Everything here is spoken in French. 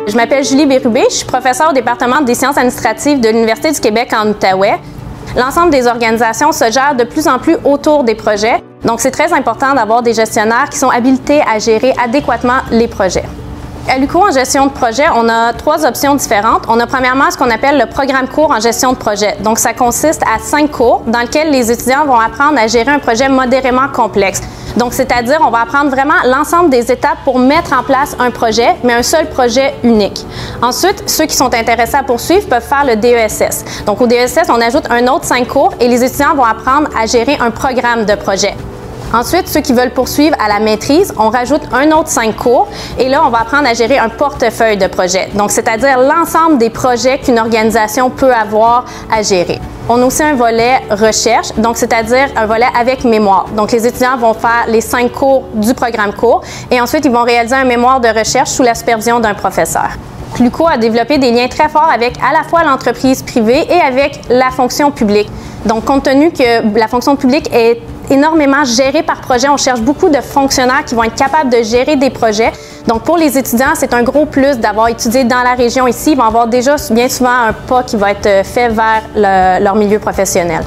Je m'appelle Julie Bérubé, je suis professeure au département des sciences administratives de l'Université du Québec en Outaouais. L'ensemble des organisations se gèrent de plus en plus autour des projets, donc c'est très important d'avoir des gestionnaires qui sont habilités à gérer adéquatement les projets. À l'UQO, en gestion de projet, on a 3 options différentes. On a premièrement ce qu'on appelle le programme court en gestion de projet. Donc, ça consiste à 5 cours dans lesquels les étudiants vont apprendre à gérer un projet modérément complexe. Donc, c'est-à-dire, on va apprendre vraiment l'ensemble des étapes pour mettre en place un projet, mais un seul projet unique. Ensuite, ceux qui sont intéressés à poursuivre peuvent faire le DESS. Donc, au DESS, on ajoute un autre 5 cours et les étudiants vont apprendre à gérer un programme de projet. Ensuite, ceux qui veulent poursuivre à la maîtrise, on rajoute un autre 5 cours et là, on va apprendre à gérer un portefeuille de projets. Donc, c'est-à-dire l'ensemble des projets qu'une organisation peut avoir à gérer. On a aussi un volet recherche, donc c'est-à-dire un volet avec mémoire. Donc, les étudiants vont faire les 5 cours du programme court et ensuite, ils vont réaliser un mémoire de recherche sous la supervision d'un professeur. L'UQO a développé des liens très forts avec à la fois l'entreprise privée et avec la fonction publique. Donc, compte tenu que la fonction publique est énormément gérée par projet, on cherche beaucoup de fonctionnaires qui vont être capables de gérer des projets. Donc, pour les étudiants, c'est un gros plus d'avoir étudié dans la région ici. Ils vont avoir déjà bien souvent un pas qui va être fait vers leur milieu professionnel.